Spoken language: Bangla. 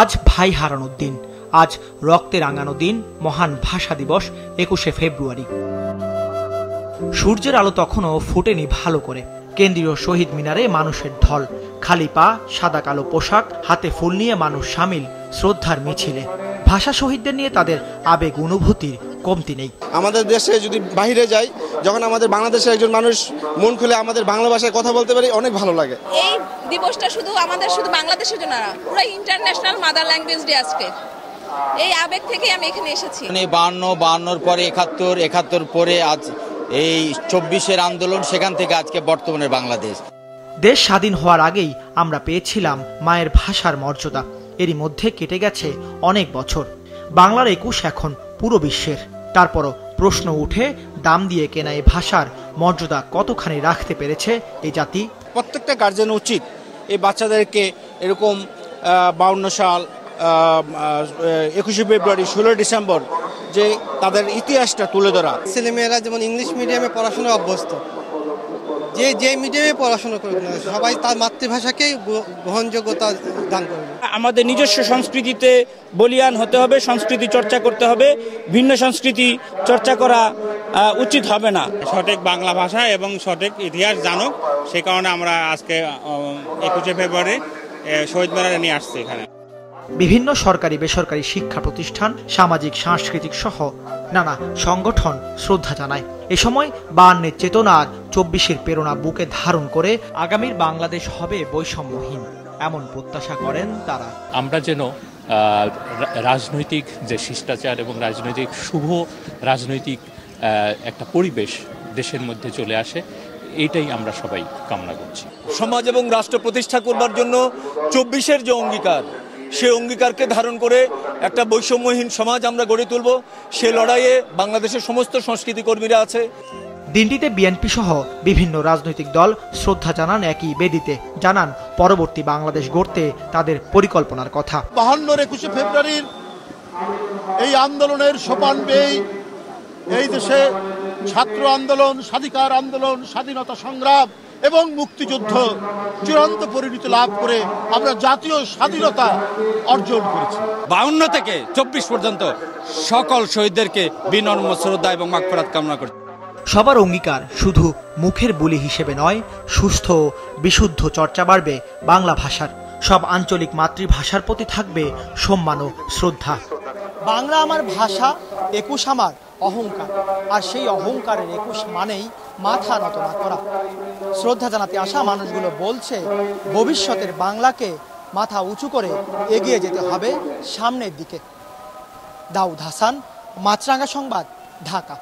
আজ ভাই হারানোর দিন, আজ রক্তে রাঙানো দিন, মহান ভাষা দিবস ২১শে ফেব্রুয়ারি। সূর্যের আলো তখনও ফোটেনি ভালো করে। কেন্দ্রীয় শহীদ মিনারে মানুষের ঢল, খালি পা, সাদা কালো পোশাক, হাতে ফুল নিয়ে মানুষ সামিল শ্রদ্ধার মিছিলে। ভাষা শহীদদের নিয়ে তাদের আবেগ অনুভূতির কমতি নেই। আমাদের দেশে যদি বাইরে যাই, যখন আমাদের বাংলাদেশের একজন মানুষ মন খুলে আমাদের বাংলা ভাষায় কথা বলতে পারি, অনেক ভালো লাগে। এই দিবসটা শুধু বাংলাদেশের জন্য না, পুরো ইন্টারন্যাশনাল মাদার ল্যাঙ্গুয়েজ ডে আজকে। এই আবেগ থেকে আমি এখানে এসেছি। 52 পরে 71 পরে আজ এই 24-এর আন্দোলন, সেখান থেকে আজকে বর্তমানের বাংলাদেশ। দেশ স্বাধীন হওয়ার আগেই আমরা পেয়েছিলাম মায়ের ভাষার মর্যাদা। এরই মধ্যে কেটে গেছে অনেক বছর। বাংলার ২১ এখন পুরো বিশ্বের। তারপরও প্রশ্ন উঠে, দাম দিয়ে কেনা এই ভাষার মর্যাদা কতখানি রাখতে পেরেছে এই জাতি? প্রত্যেকটা গার্জেন উচিত এই বাচ্চাদেরকে এরকম 52 সাল, 21শে ফেব্রুয়ারি, 16 ডিসেম্বর যে তাদের ইতিহাসটা তুলে ধরা। ছেলেমেয়েরা যেমন ইংলিশ মিডিয়ামে পড়াশোনায় অভ্যস্ত, যে মিডিয়ামে পড়াশোনা করবে না, সবাই তার মাতৃভাষাকেই গ্রহণযোগ্যতা দান করবে। আমাদের নিজস্ব সংস্কৃতিতে বলীয়ান হতে হবে, সংস্কৃতি চর্চা করতে হবে। ভিন্ন সংস্কৃতি চর্চা করা উচিত হবে না। সঠিক বাংলা ভাষা এবং সঠিক ইতিহাস জানুক, সে কারণে আমরা আজকে 21শে ফেব্রুয়ারি শহীদ মিনারে নিয়ে আসছি। এখানে বিভিন্ন সরকারি বেসরকারি শিক্ষা প্রতিষ্ঠান, সামাজিক সাংস্কৃতিক সহ নানা সংগঠন শ্রদ্ধা জানায়। এ সময় 52-এর চেতনা আর 24-এর প্রেরণা বুকে ধারণ করে আগামীর বাংলাদেশ হবে বৈষম্যহীন, এমন প্রত্যাশা করেন তারা। আমরা যেন রাজনৈতিক যে শিষ্টাচার এবং রাজনৈতিক শুভ রাজনৈতিক একটা পরিবেশ দেশের মধ্যে চলে আসে, এইটাই আমরা সবাই কামনা করছি। সমাজ এবং রাষ্ট্র প্রতিষ্ঠা করবার জন্য 24-এর যে অঙ্গীকার, সেই অঙ্গীকারকে ধারণ করে একটা বৈষম্যহীন সমাজ আমরা গড়ে তুলব। সে লড়াইয়ে বাংলাদেশের সমস্ত সংস্কৃতি কর্মীরা আছে। দিনটিতে বিএনপি সহ বিভিন্ন রাজনৈতিক দল শ্রদ্ধা জানান একই বেদিতে, জানান পরবর্তী বাংলাদেশ গড়তে তাদের পরিকল্পনার কথা। 52-র 21শে ফেব্রুয়ারির এই আন্দোলনের সোপান বেয়ে এই দেশে ছাত্র আন্দোলন, স্বাধিকার আন্দোলন, স্বাধীনতা সংগ্রাম এবং মুক্তিযুদ্ধ চূড়ান্ত পরিণতি লাভ করে আমরা জাতীয় স্বাধীনতা অর্জন করেছি। 52 থেকে 24 পর্যন্ত সকল শহীদদেরকে বিনম্র শ্রদ্ধা এবং মাগফিরাত কামনা করছি। সবার অঙ্গীকার শুধু মুখের বুলি হিসেবে নয়, সুস্থ ও বিশুদ্ধ চর্চা বাড়বে বাংলা ভাষার। সব আঞ্চলিক মাতৃভাষার প্রতি থাকবে সম্মান ও শ্রদ্ধা। বাংলা আমার ভাষা, 21 আমার অহংকার, আর সেই অহংকারের 21 মানেই মাথা নত না করা। শ্রদ্ধা জানাতে আসা মানুষগুলো বলছে, ভবিষ্যতের বাংলাকে মাথা উঁচু করে এগিয়ে যেতে হবে সামনের দিকে। দাউদ হাসান, মাছরাঙ্গা সংবাদ, ঢাকা।